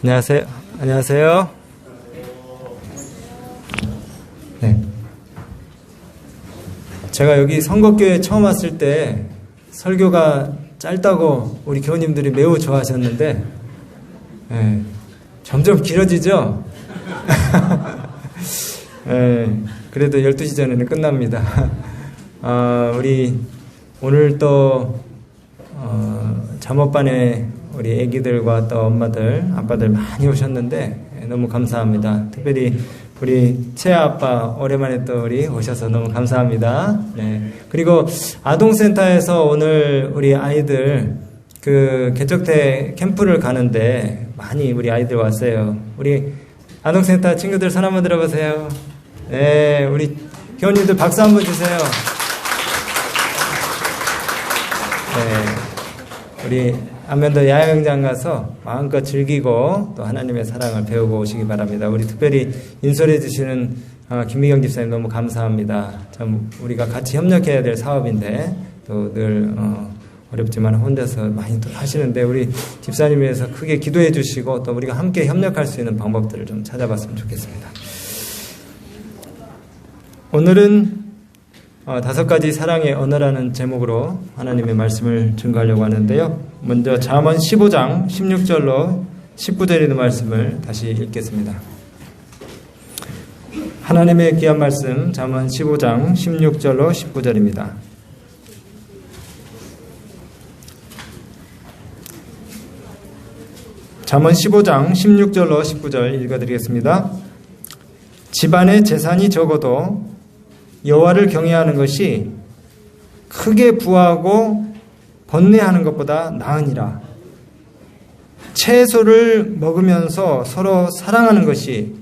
안녕하세요. 안녕하세요. 네. 제가 여기 성곡교회 처음 왔을 때 설교가 짧다고 우리 교우님들이 매우 좋아하셨는데, 네, 점점 길어지죠? 네, 그래도 12시 전에는 끝납니다. 우리 오늘 또 잠옷반에 우리 애기들과 또 엄마들, 아빠들 많이 오셨는데 너무 감사합니다. 특별히 우리 채아 아빠 오랜만에 또 우리 오셔서 너무 감사합니다. 네. 그리고 아동센터에서 오늘 우리 아이들 그 개척대 캠프를 가는데 많이 우리 아이들 왔어요. 우리 아동센터 친구들 손 한번 들어보세요. 네, 우리 교우님들 박수 한번 주세요. 네, 우리 안면도 야영장 가서 마음껏 즐기고 또 하나님의 사랑을 배우고 오시기 바랍니다. 우리 특별히 인솔해 주시는 김미경 집사님 너무 감사합니다. 참 우리가 같이 협력해야 될 사업인데 또 늘 어렵지만 혼자서 많이 또 하시는데 우리 집사님 위해서 크게 기도해 주시고 또 우리가 함께 협력할 수 있는 방법들을 좀 찾아봤으면 좋겠습니다. 오늘은 5가지 사랑의 언어라는 제목으로 하나님의 말씀을 증거하려고 하는데요. 먼저 잠언 15장 16절로 19절에 있는 말씀을 다시 읽겠습니다. 하나님의 귀한 말씀 잠언 15장 16절로 19절입니다. 잠언 15장 16절로 19절 읽어드리겠습니다. 집안에 재산이 적어도 여호와를 경외하는 것이 크게 부하고 번뇌하는 것보다 나으니라. 채소를 먹으면서 서로 사랑하는 것이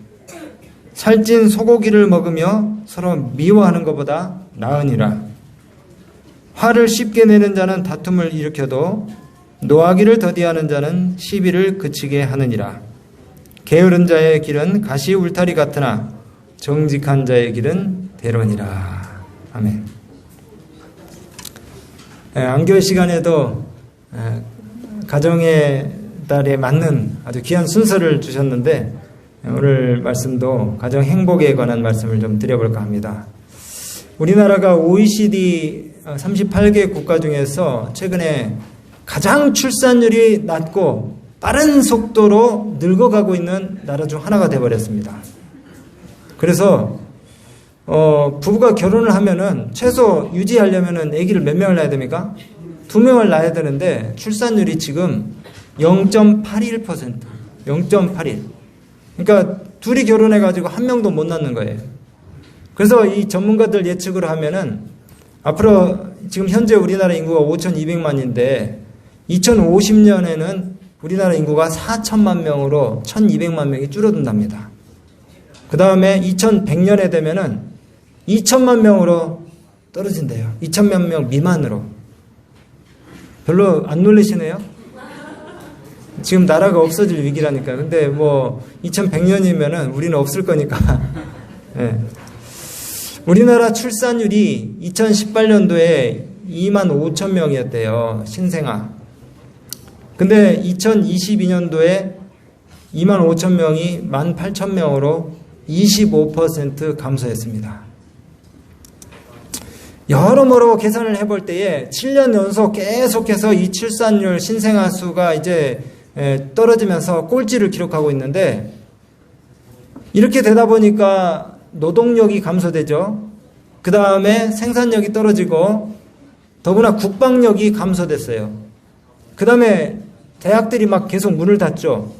살찐 소고기를 먹으며 서로 미워하는 것보다 나으니라. 화를 쉽게 내는 자는 다툼을 일으켜도 노하기를 더디하는 자는 시비를 그치게 하느니라. 게으른 자의 길은 가시 울타리 같으나 정직한 자의 길은 대론이라. 아멘. 안교회 시간에도 가정의 달에 맞는 아주 귀한 순서를 주셨는데 오늘 말씀도 가정 행복에 관한 말씀을 좀 드려볼까 합니다. 우리나라가 OECD 38개 국가 중에서 최근에 가장 출산율이 낮고 빠른 속도로 늙어가고 있는 나라 중 하나가 되어버렸습니다. 그래서 부부가 결혼을 하면은 최소 유지하려면은 아기를 몇 명을 낳아야 됩니까? 2명을 낳아야 되는데 출산율이 지금 0.81%. 0.81. 그러니까 둘이 결혼해가지고 한 명도 못 낳는 거예요. 그래서 이 전문가들 예측을 하면은 앞으로 지금 현재 우리나라 인구가 5,200만인데 2050년에는 우리나라 인구가 4천만 명으로 1,200만 명이 줄어든답니다. 그 다음에 2100년에 되면은 2천만 명으로 떨어진대요. 2천만 명 미만으로. 별로 안 놀라시네요? 지금 나라가 없어질 위기라니까. 근데 뭐 2100년이면은 우리는 없을 거니까. 네. 우리나라 출산율이 2018년도에 2만 5천 명이었대요. 신생아. 근데 2022년도에 2만 5천 명이 1만 8천 명으로 25% 감소했습니다. 여러모로 계산을 해볼 때에 7년 연속 계속해서 이 출산율 신생아 수가 이제 떨어지면서 꼴찌를 기록하고 있는데 이렇게 되다 보니까 노동력이 감소되죠. 그 다음에 생산력이 떨어지고 더구나 국방력이 감소됐어요. 그 다음에 대학들이 막 계속 문을 닫죠.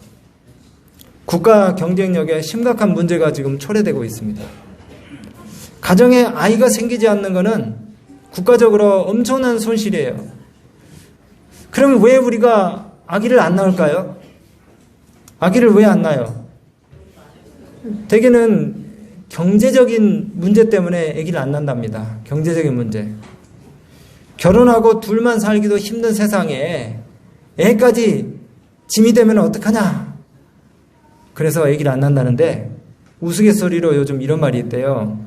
국가 경쟁력에 심각한 문제가 지금 초래되고 있습니다. 가정에 아이가 생기지 않는 것은 국가적으로 엄청난 손실이에요. 그럼 왜 우리가 아기를 안 낳을까요? 아기를 왜 안 낳아요? 대개는 경제적인 문제 때문에 아기를 안 낳는답니다. 경제적인 문제. 결혼하고 둘만 살기도 힘든 세상에 애까지 짐이 되면 어떡하냐? 그래서 아기를 안 낳는다는데 우스갯소리로 요즘 이런 말이 있대요.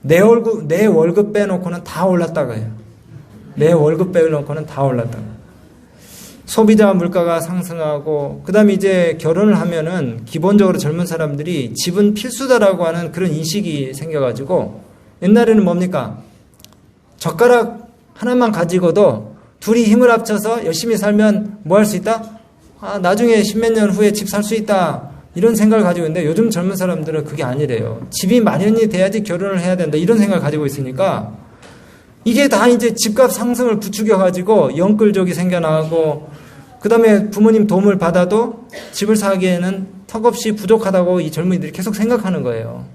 내 월급 빼놓고는 다 올랐다고 해요. 내 월급 빼놓고는 다 올랐다고. 소비자 물가가 상승하고, 그 다음에 이제 결혼을 하면은 기본적으로 젊은 사람들이 집은 필수다라고 하는 그런 인식이 생겨가지고, 옛날에는 뭡니까? 젓가락 하나만 가지고도 둘이 힘을 합쳐서 열심히 살면 뭐 할 수 있다? 나중에 십몇 년 후에 집 살 수 있다. 이런 생각을 가지고 있는데, 요즘 젊은 사람들은 그게 아니래요. 집이 마련이 돼야지 결혼을 해야 된다. 이런 생각을 가지고 있으니까, 이게 다 이제 집값 상승을 부추겨가지고 영끌족이 생겨나고, 그 다음에 부모님 도움을 받아도 집을 사기에는 턱없이 부족하다고 이 젊은이들이 계속 생각하는 거예요.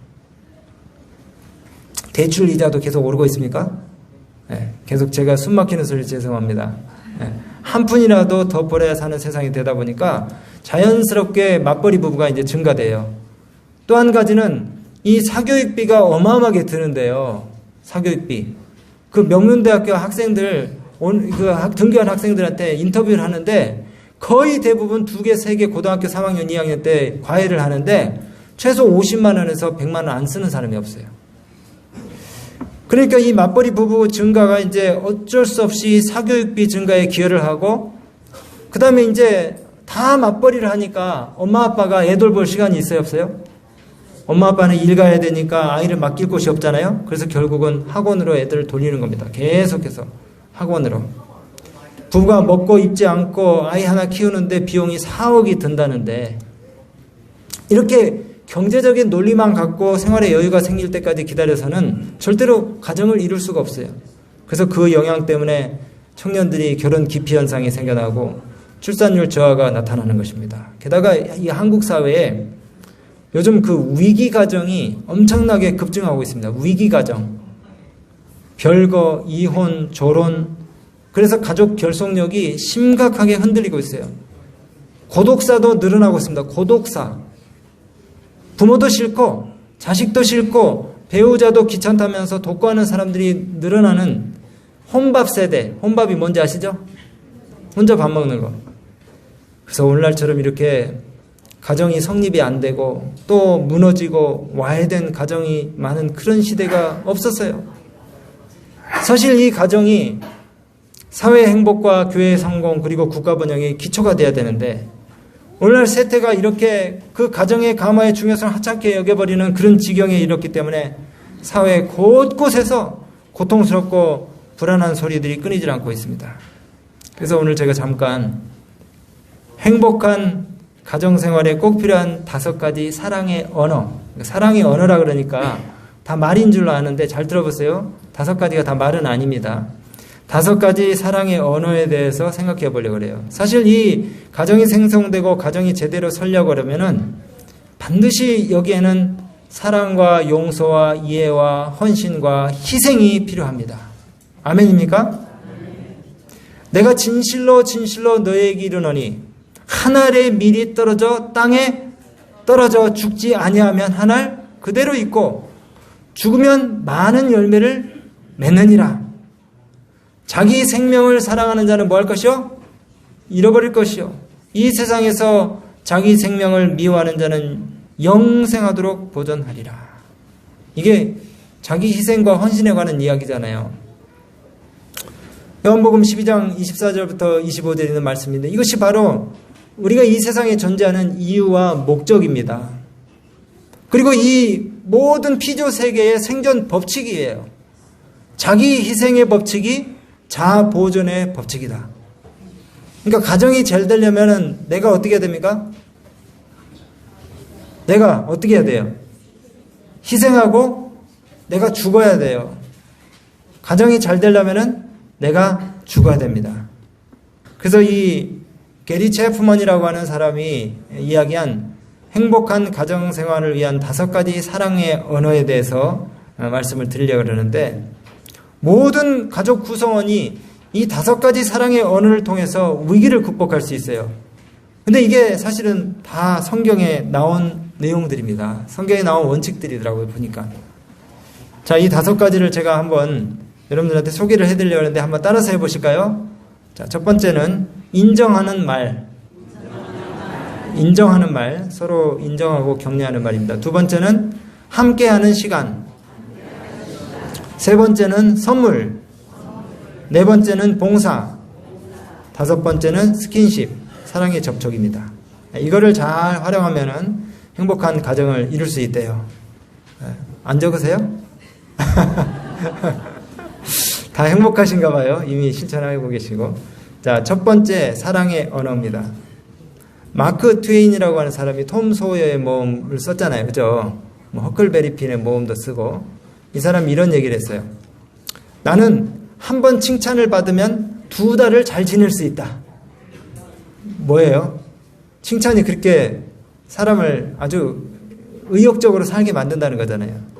대출 이자도 계속 오르고 있습니까? 네, 계속 제가 숨 막히는 소리 죄송합니다. 네, 한 푼이라도 더 벌어야 사는 세상이 되다 보니까 자연스럽게 맞벌이 부부가 이제 증가돼요. 또 한 가지는 이 사교육비가 어마어마하게 드는데요. 사교육비. 그 명문대학교 학생들, 등교한 학생들한테 인터뷰를 하는데 거의 대부분 2개, 3개 고등학교 3학년, 2학년 때 과외를 하는데 최소 50만 원에서 100만 원 안 쓰는 사람이 없어요. 그러니까 이 맞벌이 부부 증가가 이제 어쩔 수 없이 사교육비 증가에 기여를 하고, 그 다음에 이제 다 맞벌이를 하니까 엄마 아빠가 애 돌볼 시간이 있어요, 없어요? 엄마 아빠는 일 가야 되니까 아이를 맡길 곳이 없잖아요. 그래서 결국은 학원으로 애들을 돌리는 겁니다. 계속해서 학원으로. 부부가 먹고 입지 않고 아이 하나 키우는데 비용이 4억이 든다는데, 이렇게 경제적인 논리만 갖고 생활의 여유가 생길 때까지 기다려서는 절대로 가정을 이룰 수가 없어요. 그래서 그 영향 때문에 청년들이 결혼 기피 현상이 생겨나고 출산율 저하가 나타나는 것입니다. 게다가 이 한국 사회에 요즘 그 위기 가정이 엄청나게 급증하고 있습니다. 위기 가정. 별거, 이혼, 졸혼. 그래서 가족 결속력이 심각하게 흔들리고 있어요. 고독사도 늘어나고 있습니다. 고독사. 부모도 싫고 자식도 싫고 배우자도 귀찮다면서 독거하는 사람들이 늘어나는 혼밥 세대. 혼밥이 뭔지 아시죠? 혼자 밥 먹는 거. 그래서 오늘날처럼 이렇게 가정이 성립이 안 되고 또 무너지고 와해된 가정이 많은 그런 시대가 없었어요. 사실 이 가정이 사회 행복과 교회 성공 그리고 국가 번영의 기초가 돼야 되는데, 오늘날 세태가 이렇게 그 가정의 감화의 중요성을 하찮게 여겨버리는 그런 지경에 이르렀기 때문에 사회 곳곳에서 고통스럽고 불안한 소리들이 끊이질 않고 있습니다. 그래서 오늘 제가 잠깐 행복한 가정생활에 꼭 필요한 5가지 사랑의 언어. 사랑의 언어라 그러니까 다 말인 줄로 아는데 잘 들어보세요. 5가지가 다 말은 아닙니다. 5가지 사랑의 언어에 대해서 생각해 보려고 그래요. 사실 이 가정이 생성되고 가정이 제대로 서려고 그러면은 반드시 여기에는 사랑과 용서와 이해와 헌신과 희생이 필요합니다. 아멘입니까? 내가 진실로 진실로 너에게 이르노니 한 알의 밀이 떨어져 땅에 떨어져 죽지 아니하면 한 알 그대로 있고 죽으면 많은 열매를 맺느니라. 자기 생명을 사랑하는 자는 뭐 할 것이요? 잃어버릴 것이요. 이 세상에서 자기 생명을 미워하는 자는 영생하도록 보존하리라. 이게 자기 희생과 헌신에 관한 이야기잖아요. 요한복음 12장 24절부터 25절에 있는 말씀인데, 이것이 바로 우리가 이 세상에 존재하는 이유와 목적입니다. 그리고 이 모든 피조 세계의 생존 법칙이에요. 자기 희생의 법칙이 자아 보존의 법칙이다. 그러니까 가정이 잘 되려면 내가 어떻게 해야 됩니까? 내가 어떻게 해야 돼요? 희생하고 내가 죽어야 돼요. 가정이 잘 되려면 내가 죽어야 됩니다. 그래서 이 게리 체프먼이라고 하는 사람이 이야기한 행복한 가정생활을 위한 5가지 사랑의 언어에 대해서 말씀을 드리려고 그러는데, 모든 가족 구성원이 이 5가지 사랑의 언어를 통해서 위기를 극복할 수 있어요. 근데 이게 사실은 다 성경에 나온 내용들입니다. 성경에 나온 원칙들이더라고요, 보니까. 자, 이 5가지를 제가 한번 여러분들한테 소개를 해드리려고 하는데 한번 따라서 해보실까요? 자, 첫 번째는 인정하는 말. 인정하는 말. 서로 인정하고 격려하는 말입니다. 2번째는 함께하는 시간. 3번째는 선물. 4번째는 봉사. 5번째는 스킨십, 사랑의 접촉입니다. 이거를 잘 활용하면은 행복한 가정을 이룰 수 있대요. 안 적으세요? 다 행복하신가 봐요. 이미 실천하고 계시고. 자, 첫 번째, 사랑의 언어입니다. 마크 트웨인이라고 하는 사람이 톰 소여의 모험을 썼잖아요. 그죠? 뭐 허클베리 핀의 모험도 쓰고. 이 사람이 이런 얘기를 했어요. 나는 한 번 칭찬을 받으면 2달을 잘 지낼 수 있다. 뭐예요? 칭찬이 그렇게 사람을 아주 의욕적으로 살게 만든다는 거잖아요.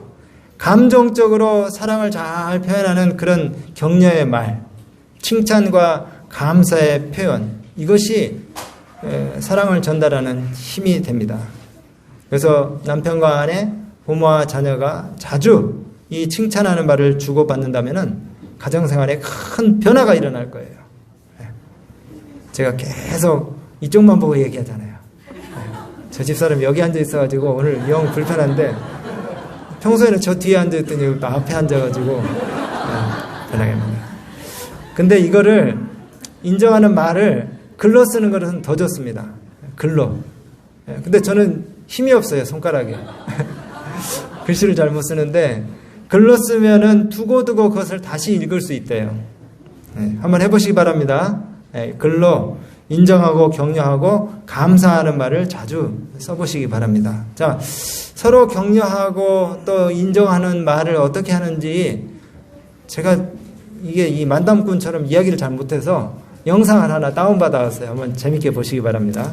감정적으로 사랑을 잘 표현하는 그런 격려의 말, 칭찬과 감사의 표현, 이것이 사랑을 전달하는 힘이 됩니다. 그래서 남편과 아내, 부모와 자녀가 자주 이 칭찬하는 말을 주고받는다면 가정생활에 큰 변화가 일어날 거예요. 제가 계속 이쪽만 보고 얘기하잖아요. 저 집사람이 여기 앉아 있어가지고 오늘 영 불편한데 평소에는 저 뒤에 앉아있더니 앞에 앉아가지고 변하겠습니다. 근데 이거를 인정하는 말을 글로 쓰는 것은 더 좋습니다. 글로. 근데 저는 힘이 없어요, 손가락에. 글씨를 잘 못 쓰는데 글로 쓰면은 두고두고 그것을 다시 읽을 수 있대요. 한번 해보시기 바랍니다. 글로 인정하고 격려하고 감사하는 말을 자주 써보시기 바랍니다. 자, 서로 격려하고 또 인정하는 말을 어떻게 하는지 제가 이게 이 만담꾼처럼 이야기를 잘 못해서 영상을 하나 다운받아 왔어요. 한번 재밌게 보시기 바랍니다.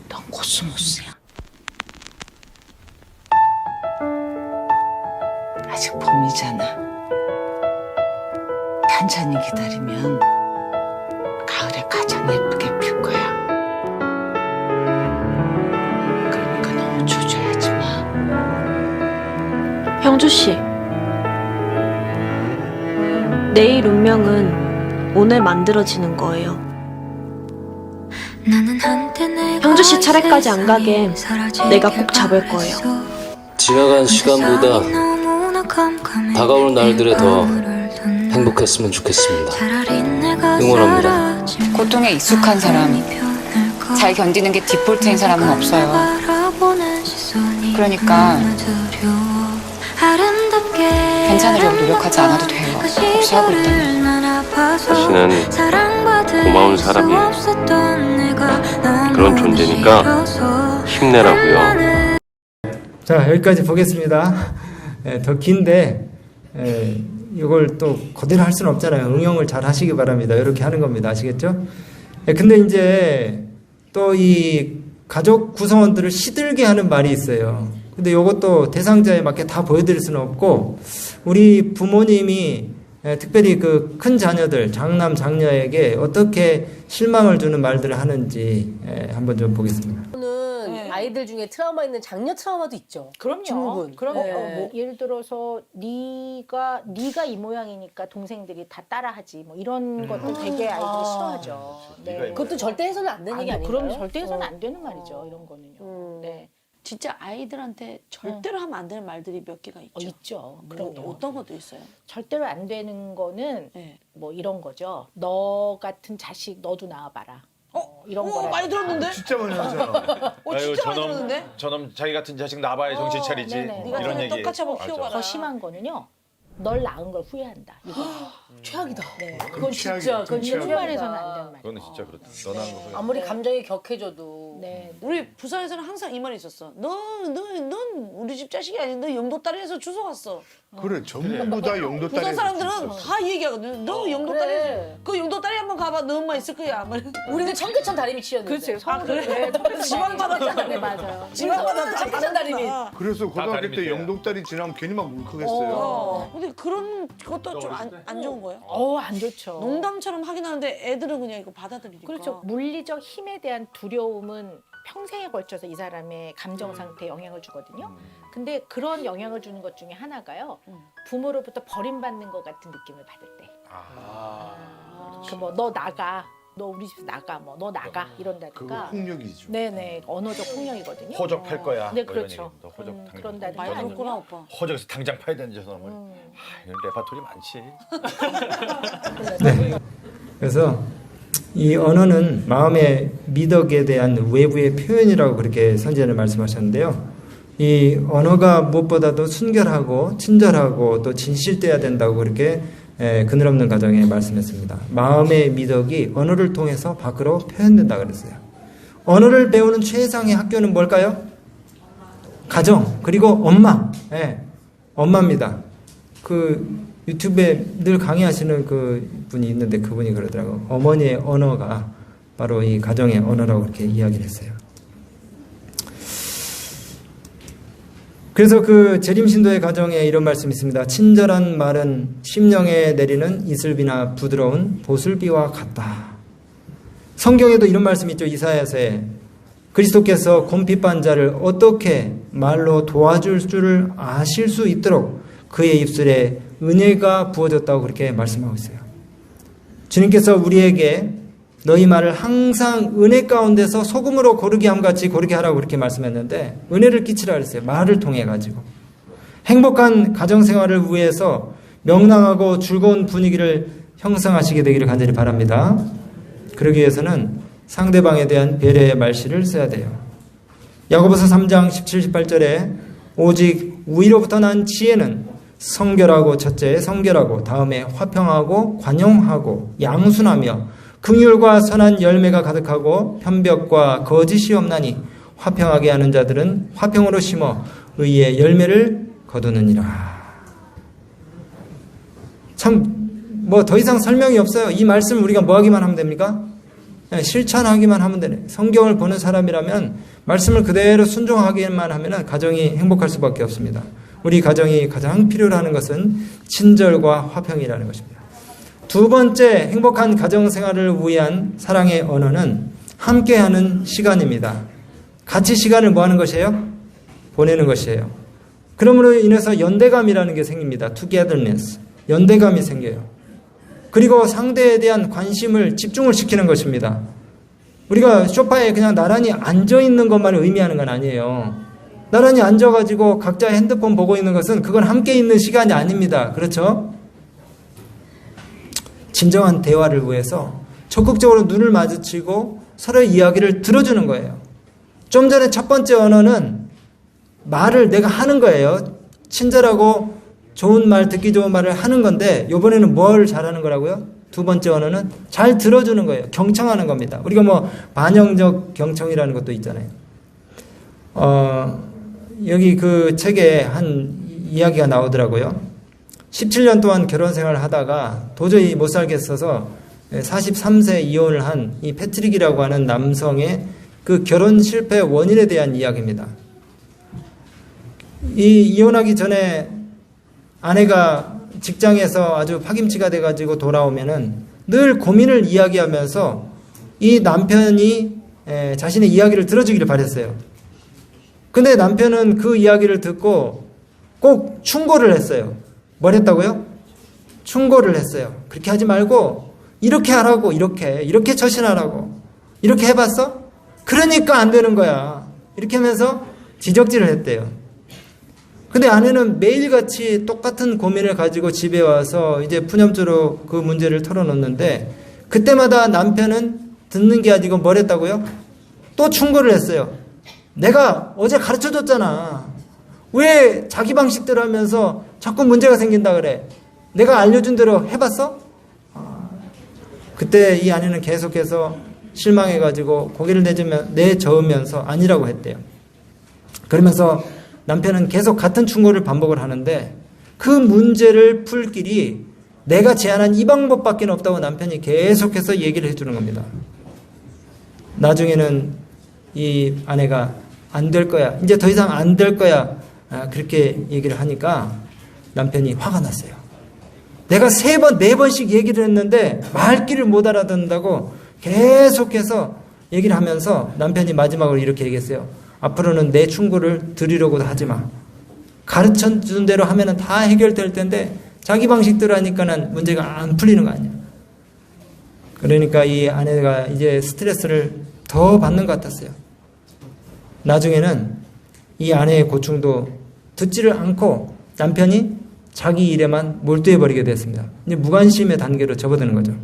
넌 코스모스야. 아직 봄이잖아. 단찬히 기다리면 가을에 가장 예쁘게 필 거야. 그러니까 너무 초조해하지 마. 형주 씨, 내일 운명은 오늘 만들어지는 거예요. 형주 씨 차례까지 안 가게 내가 꼭 잡을 거예요. 지나간 시간보다 다가올 날들에 더 행복했으면 좋겠습니다. 응원합니다. 고통에 익숙한 사람, 잘 견디는 게 디폴트인 사람은 없어요. 그러니까 괜찮으려고 노력하지 않아도 돼요. 혹시 하고 있다면. 당신은 고마운 사람이에요. 그런 존재니까 힘내라고요. 자, 여기까지 보겠습니다. 더 긴데 이걸 또 그대로 할 수는 없잖아요. 응용을 잘 하시기 바랍니다. 이렇게 하는 겁니다. 아시겠죠? 근데 이제 또 이 가족 구성원들을 시들게 하는 말이 있어요. 근데 이것도 대상자에 맞게 다 보여드릴 수는 없고 우리 부모님이 특별히 그 큰 자녀들, 장남, 장녀에게 어떻게 실망을 주는 말들을 하는지 한번 좀 보겠습니다. 아이들 중에 트라우마 있는 장녀 트라우마도 있죠. 그럼요. 증후군. 그럼요. 네. 뭐 예를 들어서 네가 이 모양이니까 동생들이 다 따라하지. 뭐 이런 것들 되게 아이들이 싫어하죠. 네. 그것도 절대 해서는 안 되는 게 아니에요. 그럼 절대 해서는 안 되는 말이죠. 이런 거는요. 네. 진짜 아이들한테 절대로 하면 안 되는 말들이 몇 개가 있죠. 있죠. 그럼 어떤 것도 있어요? 절대로 안 되는 거는 네. 뭐 이런 거죠. 너 같은 자식 너도 낳아봐라. 이런 거 많이 들었는데? 진짜 많이 하잖아. 진짜 많이 들었는데? 저놈 자기 같은 자식 낳아봐야 정신 차리지. 네네. 네가 이런 저를 얘기. 똑같이 한번 키워봐라. 더 심한 거는요. 널 낳은 걸 후회한다. 이거. 최악이다. 네. 그건 진짜 그건 이런 최악이다. 말에서는 안 되는 말이에요. 그거는 진짜 그렇다. 너난 거. 아무리 감정이 격해져도. 네. 우리 부산에서는 항상 이 말이 있었어. 넌 우리 집 자식이 아닌 너 영도딸이에서 주워 갔어. 그래 전부 다 영도 딸이. 부산 사람들은 다 이 얘기하거든. 너 영도딸이. 그래. 그 영도딸이 한번 가봐. 너 엄마 있을 거야. 우리는 청계천 다리미 치였는데. 그렇죠. 서울에 지방바다. 네, 맞아요. 지방바다 다른 다리미. 그래서 고등학교 다리 때 밑에야. 영도 딸이 지나면 괜히 막 울컥했어요. 근데 그런 것도 좀 안 좋은 거예요? 안 좋죠. 농담처럼 하긴 하는데 애들은 그냥 이거 받아들이니까. 그렇죠. 물리적 힘에 대한 두려움은 평생에 걸쳐서 이 사람의 감정 상태에 영향을 주거든요. 근데 그런 영향을 주는 것 중에 하나가요. 부모로부터 버림받는 것 같은 느낌을 받을 때. 그 뭐 너 나가, 너 우리 집에서 나가, 뭐 너 나가 그거 이런다든가. 폭력이죠. 네네, 언어적 폭력이거든요. 호적할 거야. 네, 뭐 이런 그렇죠. 얘기. 너 호적 당장. 그런다든가 많이 아니면 들었구나 오빠. 호적에서 당장 파야 되는 저놈을. 이런 레파토리 많지. 그래서 이 언어는 마음의 미덕에 대한 외부의 표현이라고 그렇게 선지자는 말씀하셨는데요. 이 언어가 무엇보다도 순결하고 친절하고 또 진실돼야 된다고 그렇게 그늘없는 가정에 말씀했습니다. 마음의 미덕이 언어를 통해서 밖으로 표현된다 그랬어요. 언어를 배우는 최상의 학교는 뭘까요? 가정, 그리고 엄마. 엄마입니다. 그 유튜브에 늘 강의하시는 그 분이 있는데 그분이 그러더라고요. 어머니의 언어가 바로 이 가정의 언어라고 그렇게 이야기를 했어요. 그래서 그 재림신도의 가정에 이런 말씀이 있습니다. 친절한 말은 심령에 내리는 이슬비나 부드러운 보슬비와 같다. 성경에도 이런 말씀이 있죠. 이사야서에 그리스도께서 곰핍한 자를 어떻게 말로 도와줄 줄을 아실 수 있도록 그의 입술에 은혜가 부어졌다고 그렇게 말씀하고 있어요. 주님께서 우리에게 너희 말을 항상 은혜 가운데서 소금으로 고르게 함같이 고르게 하라고 그렇게 말씀했는데 은혜를 끼치라 그랬어요. 말을 통해 가지고. 행복한 가정생활을 위해서 명랑하고 즐거운 분위기를 형성하시게 되기를 간절히 바랍니다. 그러기 위해서는 상대방에 대한 배려의 말씨를 써야 돼요. 야고보서 3장 17, 18절에 오직 위로부터 난 지혜는 성결하고 첫째 성결하고 다음에 화평하고 관용하고 양순하며 긍휼과 선한 열매가 가득하고 편벽과 거짓이 없나니 화평하게 하는 자들은 화평으로 심어 의의 열매를 거두느니라. 참 뭐 더 이상 설명이 없어요. 이 말씀을 우리가 뭐 하기만 하면 됩니까? 실천하기만 하면 되네. 성경을 보는 사람이라면 말씀을 그대로 순종하기만 하면 가정이 행복할 수밖에 없습니다. 우리 가정이 가장 필요로 하는 것은 친절과 화평이라는 것입니다. 두 번째 행복한 가정생활을 위한 사랑의 언어는 함께하는 시간입니다. 같이 시간을 뭐 하는 것이에요? 보내는 것이에요. 그러므로 인해서 연대감이라는 게 생깁니다. togetherness. 연대감이 생겨요. 그리고 상대에 대한 관심을 집중을 시키는 것입니다. 우리가 소파에 그냥 나란히 앉아있는 것만 의미하는 건 아니에요. 나란히 앉아가지고 각자 핸드폰 보고 있는 것은 그건 함께 있는 시간이 아닙니다. 그렇죠? 진정한 대화를 위해서 적극적으로 눈을 마주치고 서로의 이야기를 들어주는 거예요. 좀 전에 첫 번째 언어는 말을 내가 하는 거예요. 친절하고 좋은 말, 듣기 좋은 말을 하는 건데 이번에는 뭘 잘하는 거라고요? 두 번째 언어는 잘 들어주는 거예요. 경청하는 겁니다. 우리가 뭐 반영적 경청이라는 것도 있잖아요. 여기 그 책에 한 이야기가 나오더라고요. 17년 동안 결혼 생활을 하다가 도저히 못 살겠어서 43세 이혼을 한 이 패트릭이라고 하는 남성의 그 결혼 실패 원인에 대한 이야기입니다. 이 이혼하기 전에 아내가 직장에서 아주 파김치가 돼가지고 돌아오면은 늘 고민을 이야기하면서 이 남편이 자신의 이야기를 들어주기를 바랬어요. 근데 남편은 그 이야기를 듣고 꼭 충고를 했어요. 뭘 했다고요? 충고를 했어요. 그렇게 하지 말고 이렇게 하라고, 이렇게 처신하라고. 이렇게 해봤어? 그러니까 안 되는 거야. 이렇게 하면서 지적질을 했대요. 근데 아내는 매일같이 똑같은 고민을 가지고 집에 와서 이제 푸념조로 그 문제를 털어놓는데 그때마다 남편은 듣는 게 아니고 뭘 했다고요? 또 충고를 했어요. 내가 어제 가르쳐줬잖아. 왜 자기 방식대로 하면서 자꾸 문제가 생긴다 그래? 내가 알려준 대로 해봤어? 그때 이 아내는 계속해서 실망해가지고 고개를 내저으면서 아니라고 했대요. 그러면서 남편은 계속 같은 충고를 반복을 하는데 그 문제를 풀 길이 내가 제안한 이 방법밖에 없다고 남편이 계속해서 얘기를 해주는 겁니다. 나중에는 이 아내가 안 될 거야. 이제 더 이상 안 될 거야. 그렇게 얘기를 하니까 남편이 화가 났어요. 내가 3번, 4번씩 얘기를 했는데 말귀를 못 알아듣는다고 계속해서 얘기를 하면서 남편이 마지막으로 이렇게 얘기했어요. 앞으로는 내 충고를 들으려고도 하지 마. 가르쳐준 대로 하면은 다 해결될 텐데 자기 방식대로 하니까는 문제가 안 풀리는 거 아니야. 그러니까 이 아내가 이제 스트레스를 더 받는 것 같았어요. 나중에는 이 아내의 고충도 듣지를 않고 남편이 자기 일에만 몰두해버리게 됐습니다. 이제 무관심의 단계로 접어드는 거죠.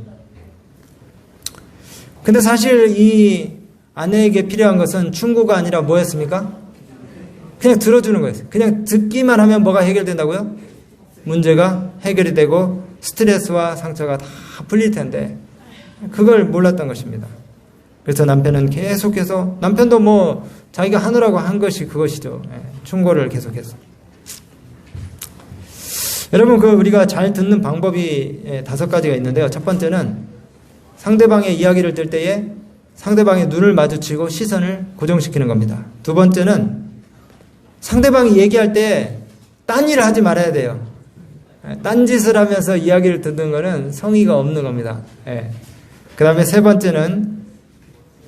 근데 사실 이 아내에게 필요한 것은 충고가 아니라 뭐였습니까? 그냥 들어주는 거였어요. 그냥 듣기만 하면 뭐가 해결된다고요? 문제가 해결이 되고 스트레스와 상처가 다 풀릴 텐데 그걸 몰랐던 것입니다. 그래서 남편은 계속해서, 남편도 뭐 자기가 하느라고 한 것이 그것이죠. 충고를 계속해서. 여러분, 우리가 잘 듣는 방법이 5가지가 있는데요. 첫 번째는 상대방의 이야기를 들 때에 상대방의 눈을 마주치고 시선을 고정시키는 겁니다. 두 번째는 상대방이 얘기할 때 딴 일을 하지 말아야 돼요. 딴짓을 하면서 이야기를 듣는 것은 성의가 없는 겁니다. 그 다음에 세 번째는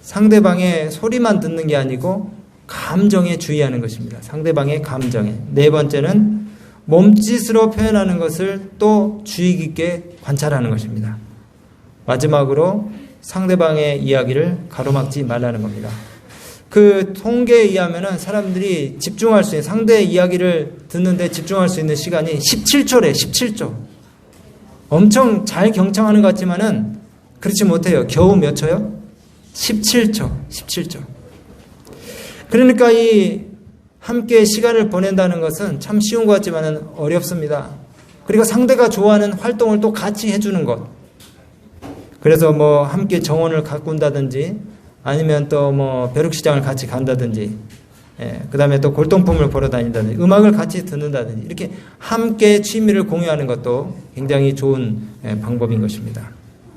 상대방의 소리만 듣는 게 아니고 감정에 주의하는 것입니다. 상대방의 감정에. 네 번째는 몸짓으로 표현하는 것을 또 주의 깊게 관찰하는 것입니다. 마지막으로 상대방의 이야기를 가로막지 말라는 겁니다. 그 통계에 의하면 사람들이 집중할 수 있는, 상대의 이야기를 듣는데 집중할 수 있는 시간이 17초래, 17초. 엄청 잘 경청하는 것 같지만은 그렇지 못해요. 겨우 몇 초요? 17초, 17초. 그러니까 이 함께 시간을 보낸다는 것은 참 쉬운 것 같지만은 어렵습니다. 그리고 상대가 좋아하는 활동을 또 같이 해주는 것. 그래서 뭐 함께 정원을 가꾼다든지 아니면 또 뭐 벼룩시장을 같이 간다든지, 그 다음에 또 골동품을 보러 다닌다든지, 음악을 같이 듣는다든지, 이렇게 함께 취미를 공유하는 것도 굉장히 좋은 방법인 것입니다.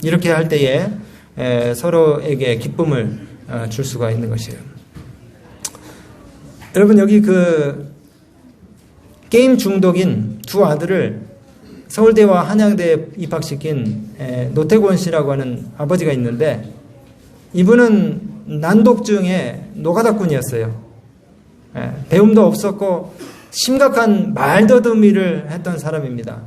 이렇게 할 때에 서로에게 기쁨을 줄 수가 있는 것이에요. 여러분, 여기 게임 중독인 두 아들을 서울대와 한양대에 입학시킨 노태권 씨라고 하는 아버지가 있는데, 이분은 난독증의 노가다꾼이었어요. 배움도 없었고 심각한 말더듬이를 했던 사람입니다.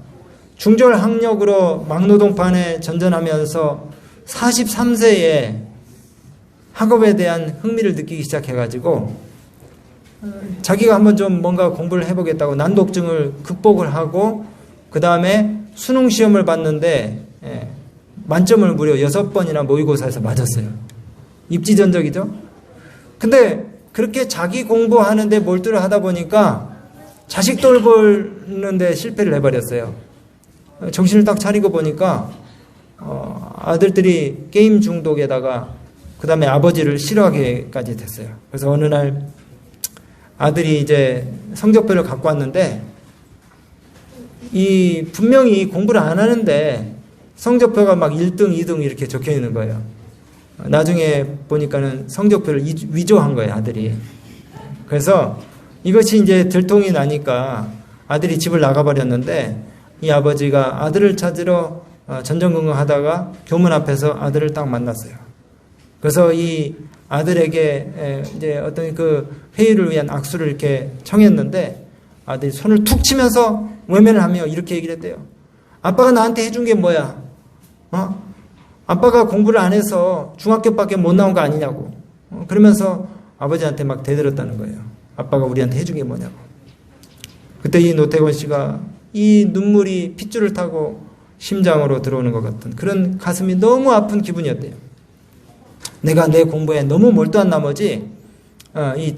중졸학력으로 막노동판에 전전하면서 43세에 학업에 대한 흥미를 느끼기 시작해가지고 자기가 한번 좀 뭔가 공부를 해보겠다고 난독증을 극복을 하고 그 다음에 수능시험을 봤는데 만점을 무려 6번이나 모의고사에서 맞았어요. 입지전적이죠. 근데 그렇게 자기 공부하는데 몰두를 하다 보니까 자식 돌보는데 실패를 해버렸어요. 정신을 딱 차리고 보니까 아들들이 게임 중독에다가 그 다음에 아버지를 싫어하게까지 됐어요. 그래서 어느 날 아들이 이제 성적표를 갖고 왔는데 분명히 공부를 안 하는데 성적표가 막 1등, 2등 이렇게 적혀 있는 거예요. 나중에 보니까는 성적표를 위조한 거예요, 아들이. 그래서 이것이 이제 들통이 나니까 아들이 집을 나가버렸는데 이 아버지가 아들을 찾으러 전전긍긍하다가 교문 앞에서 아들을 딱 만났어요. 그래서 이 아들에게 이제 어떤 그 회의를 위한 악수를 이렇게 청했는데 아들이 손을 툭 치면서 외면을 하며 이렇게 얘기를 했대요. 아빠가 나한테 해준 게 뭐야? 아빠가 공부를 안 해서 중학교밖에 못 나온 거 아니냐고. 그러면서 아버지한테 막 대들었다는 거예요. 아빠가 우리한테 해준 게 뭐냐고. 그때 이 노태권 씨가 이 눈물이 핏줄을 타고 심장으로 들어오는 것 같은 그런 가슴이 너무 아픈 기분이었대요. 내가 내 공부에 너무 몰두한 나머지 이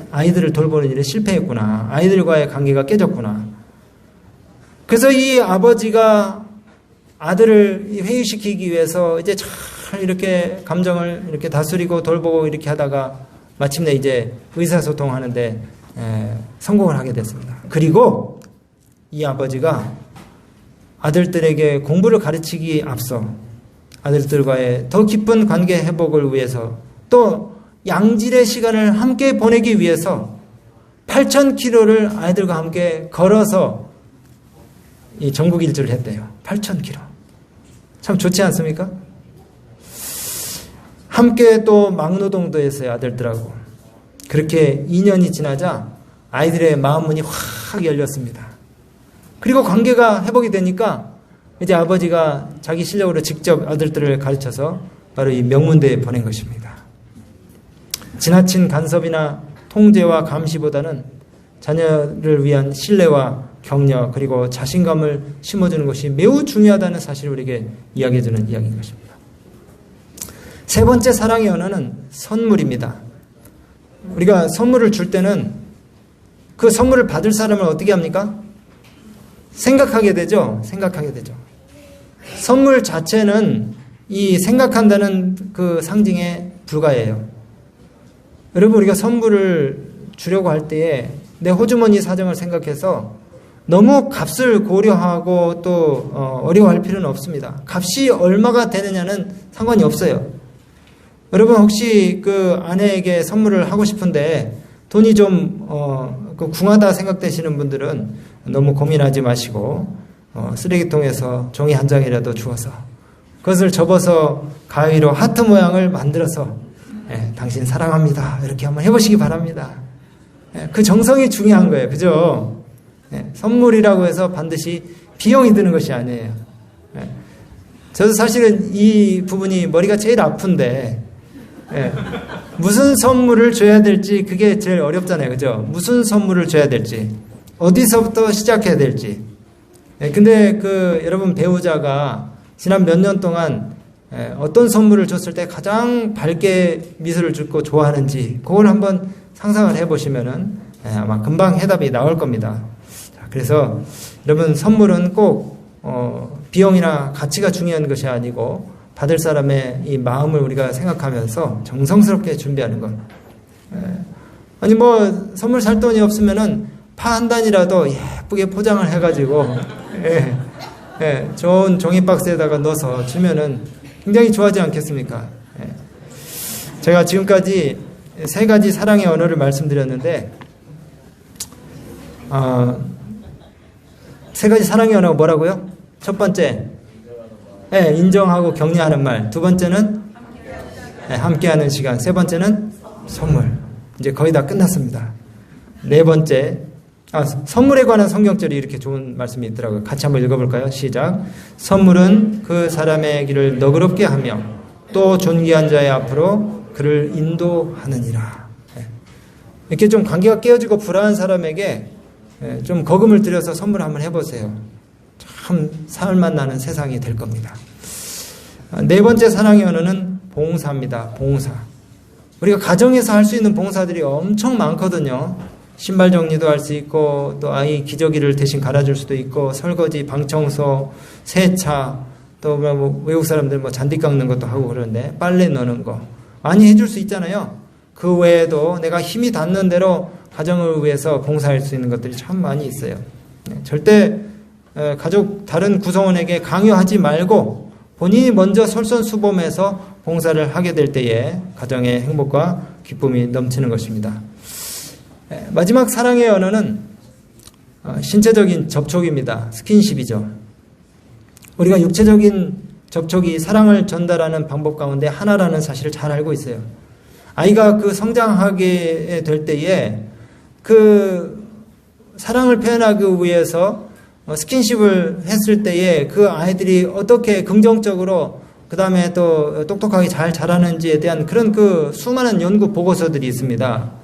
아이들을 돌보는 일에 실패했구나. 아이들과의 관계가 깨졌구나. 그래서 이 아버지가 아들을 회유시키기 위해서 이제 잘 이렇게 감정을 이렇게 다스리고 돌보고 이렇게 하다가 마침내 이제 의사소통하는데 성공을 하게 됐습니다. 그리고 이 아버지가 아들들에게 공부를 가르치기 앞서 아들들과의 더 깊은 관계 회복을 위해서 또 양질의 시간을 함께 보내기 위해서 8,000km를 아이들과 함께 걸어서 이 전국 일주를 했대요. 8,000km. 참 좋지 않습니까? 함께 또 막노동도 했어요, 아들들하고. 그렇게 2년이 지나자 아이들의 마음 문이 확 열렸습니다. 그리고 관계가 회복이 되니까 이제 아버지가 자기 실력으로 직접 아들들을 가르쳐서 바로 이 명문대에 보낸 것입니다. 지나친 간섭이나 통제와 감시보다는 자녀를 위한 신뢰와 격려 그리고 자신감을 심어주는 것이 매우 중요하다는 사실을 우리에게 이야기해주는 이야기인 것입니다. 세 번째 사랑의 언어는 선물입니다. 우리가 선물을 줄 때는 그 선물을 받을 사람을 어떻게 합니까? 생각하게 되죠. 생각하게 되죠. 선물 자체는 이 생각한다는 그 상징에 불과해요. 여러분, 우리가 선물을 주려고 할 때에 내 호주머니 사정을 생각해서 너무 값을 고려하고 또 어려워할 필요는 없습니다. 값이 얼마가 되느냐는 상관이 없어요. 여러분, 혹시 그 아내에게 선물을 하고 싶은데 돈이 좀 궁하다 생각되시는 분들은 너무 고민하지 마시고 쓰레기통에서 종이 한 장이라도 주워서 그것을 접어서 가위로 하트 모양을 만들어서 당신 사랑합니다 이렇게 한번 해보시기 바랍니다. 그 정성이 중요한 거예요. 그죠? 선물이라고 해서 반드시 비용이 드는 것이 아니에요. 저도 사실은 이 부분이 머리가 제일 아픈데 무슨 선물을 줘야 될지 그게 제일 어렵잖아요. 그죠? 무슨 선물을 줘야 될지 어디서부터 시작해야 될지. 근데 그 여러분 배우자가 지난 몇 년 동안 어떤 선물을 줬을 때 가장 밝게 미소를 짓고 좋아하는지 그걸 한번 상상을 해보시면은 아마 금방 해답이 나올 겁니다. 자, 그래서 여러분 선물은 꼭 비용이나 가치가 중요한 것이 아니고 받을 사람의 이 마음을 우리가 생각하면서 정성스럽게 준비하는 것. 아니 뭐 선물 살 돈이 없으면은 파 한 단이라도 예쁘게 포장을 해가지고 좋은 종이 박스에다가 넣어서 주면은 굉장히 좋아하지 않겠습니까? 제가 지금까지 3가지 사랑의 언어를 말씀드렸는데 3가지 사랑의 언어가 뭐라고요? 첫 번째 인정하고 격려하는 말. 두 번째는 함께하는 시간. 세 번째는 선물. 이제 거의 다 끝났습니다. 네 번째 선물에 관한 성경절이 이렇게 좋은 말씀이 있더라고요. 같이 한번 읽어볼까요? 시작. 선물은 그 사람의 길을 너그럽게 하며 또 존귀한 자의 앞으로 그를 인도하느니라. 이렇게 좀 관계가 깨어지고 불안한 사람에게 좀 거금을 들여서 선물 한번 해보세요. 참 살맛 나는 세상이 될 겁니다. 네 번째 사랑의 언어는 봉사입니다. 봉사. 우리가 가정에서 할 수 있는 봉사들이 엄청 많거든요. 신발 정리도 할 수 있고 또 아이 기저귀를 대신 갈아줄 수도 있고 설거지, 방청소, 세차, 또 뭐 외국 사람들 뭐 잔디 깎는 것도 하고 그러는데 빨래 넣는 거 많이 해줄 수 있잖아요. 그 외에도 내가 힘이 닿는 대로 가정을 위해서 봉사할 수 있는 것들이 참 많이 있어요. 절대 가족 다른 구성원에게 강요하지 말고 본인이 먼저 솔선수범해서 봉사를 하게 될 때에 가정의 행복과 기쁨이 넘치는 것입니다. 마지막 사랑의 언어는 신체적인 접촉입니다. 스킨십이죠. 우리가 육체적인 접촉이 사랑을 전달하는 방법 가운데 하나라는 사실을 잘 알고 있어요. 아이가 그 성장하게 될 때에 그 사랑을 표현하기 위해서 스킨십을 했을 때에 그 아이들이 어떻게 긍정적으로 그 다음에 또 똑똑하게 잘 자라는지에 대한 그런 그 수많은 연구 보고서들이 있습니다.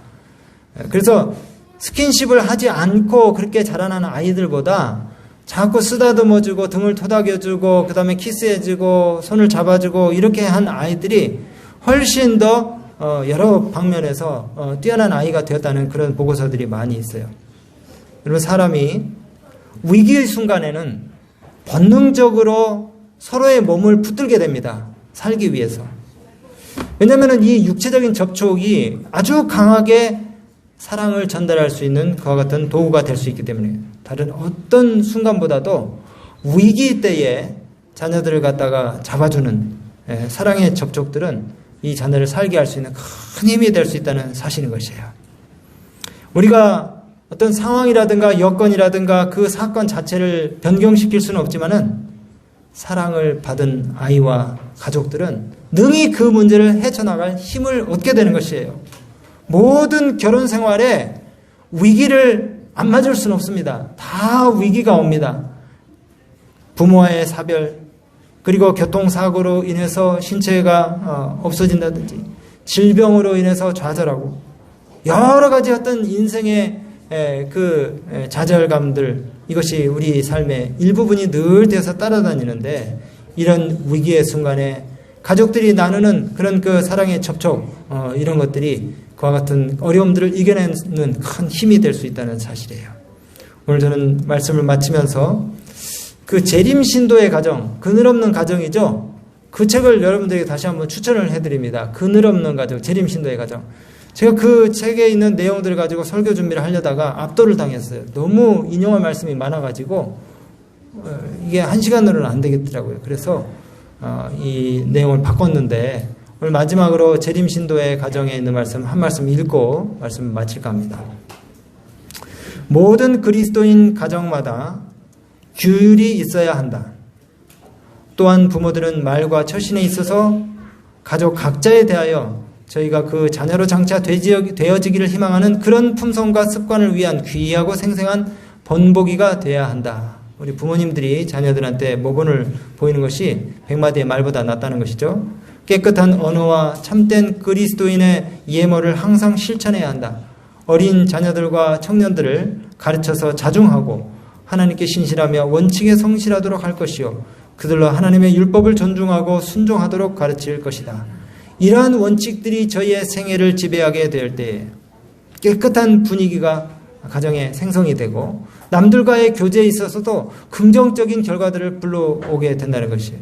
그래서 스킨십을 하지 않고 그렇게 자라나는 아이들보다 자꾸 쓰다듬어주고 등을 토닥여주고 그 다음에 키스해주고 손을 잡아주고 이렇게 한 아이들이 훨씬 더 여러 방면에서 뛰어난 아이가 되었다는 그런 보고서들이 많이 있어요. 여러분 사람이 위기의 순간에는 본능적으로 서로의 몸을 붙들게 됩니다. 살기 위해서. 왜냐하면 이 육체적인 접촉이 아주 강하게 사랑을 전달할 수 있는 그와 같은 도구가 될 수 있기 때문에 다른 어떤 순간보다도 위기 때에 자녀들을 갖다가 잡아주는 사랑의 접촉들은 이 자녀를 살게 할 수 있는 큰 힘이 될 수 있다는 사실인 것이에요. 우리가 어떤 상황이라든가 여건이라든가 그 사건 자체를 변경시킬 수는 없지만은 사랑을 받은 아이와 가족들은 능히 그 문제를 헤쳐나갈 힘을 얻게 되는 것이에요. 모든 결혼 생활에 위기를 안 맞을 수는 없습니다. 다 위기가 옵니다. 부모와의 사별, 그리고 교통사고로 인해서 신체가 없어진다든지 질병으로 인해서 좌절하고 여러 가지 어떤 인생의 그 좌절감들, 이것이 우리 삶의 일부분이 늘 되어서 따라다니는데 이런 위기의 순간에 가족들이 나누는 그런 그 사랑의 접촉, 이런 것들이 그와 같은 어려움들을 이겨내는 큰 힘이 될 수 있다는 사실이에요. 오늘 저는 말씀을 마치면서 그 재림 신도의 가정, 그늘 없는 가정이죠. 그 책을 여러분들에게 다시 한번 추천을 해드립니다. 그늘 없는 가정, 재림 신도의 가정. 제가 그 책에 있는 내용들을 가지고 설교 준비를 하려다가 압도를 당했어요. 너무 인용할 말씀이 많아가지고 이게 1시간으로는 안 되겠더라고요. 그래서 이 내용을 바꿨는데 오늘 마지막으로 재림 신도의 가정에 있는 말씀 한 말씀 읽고 말씀을 마칠까 합니다. 모든 그리스도인 가정마다 규율이 있어야 한다. 또한 부모들은 말과 처신에 있어서 가족 각자에 대하여 저희가 그 자녀로 장차 되어지기를 희망하는 그런 품성과 습관을 위한 귀하고 생생한 본보기가 되어야 한다. 우리 부모님들이 자녀들한테 모본을 보이는 것이 100마디의 말보다 낫다는 것이죠. 깨끗한 언어와 참된 그리스도인의 예모를 항상 실천해야 한다. 어린 자녀들과 청년들을 가르쳐서 자중하고 하나님께 신실하며 원칙에 성실하도록 할 것이요 그들로 하나님의 율법을 존중하고 순종하도록 가르칠 것이다. 이러한 원칙들이 저희의 생애를 지배하게 될 때에 깨끗한 분위기가 가정에 생성이 되고 남들과의 교제에 있어서도 긍정적인 결과들을 불러오게 된다는 것이에요.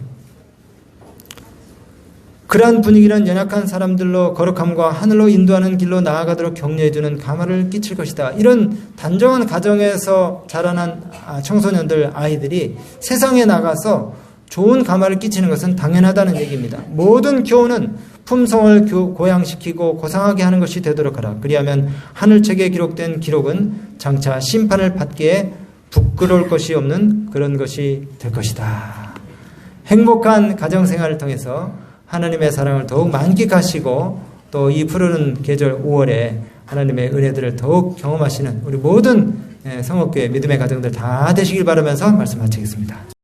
그러한 분위기는 연약한 사람들로 거룩함과 하늘로 인도하는 길로 나아가도록 격려해주는 감화를 끼칠 것이다. 이런 단정한 가정에서 자라난 청소년들, 아이들이 세상에 나가서 좋은 감화를 끼치는 것은 당연하다는 얘기입니다. 모든 교훈은 품성을 고양시키고 고상하게 하는 것이 되도록 하라. 그리하면 하늘책에 기록된 기록은 장차 심판을 받기에 부끄러울 것이 없는 그런 것이 될 것이다. 행복한 가정생활을 통해서 하나님의 사랑을 더욱 만끽하시고 또 이 푸르른 계절 5월에 하나님의 은혜들을 더욱 경험하시는 우리 모든 성업교회 믿음의 가정들 다 되시길 바라면서 말씀 마치겠습니다.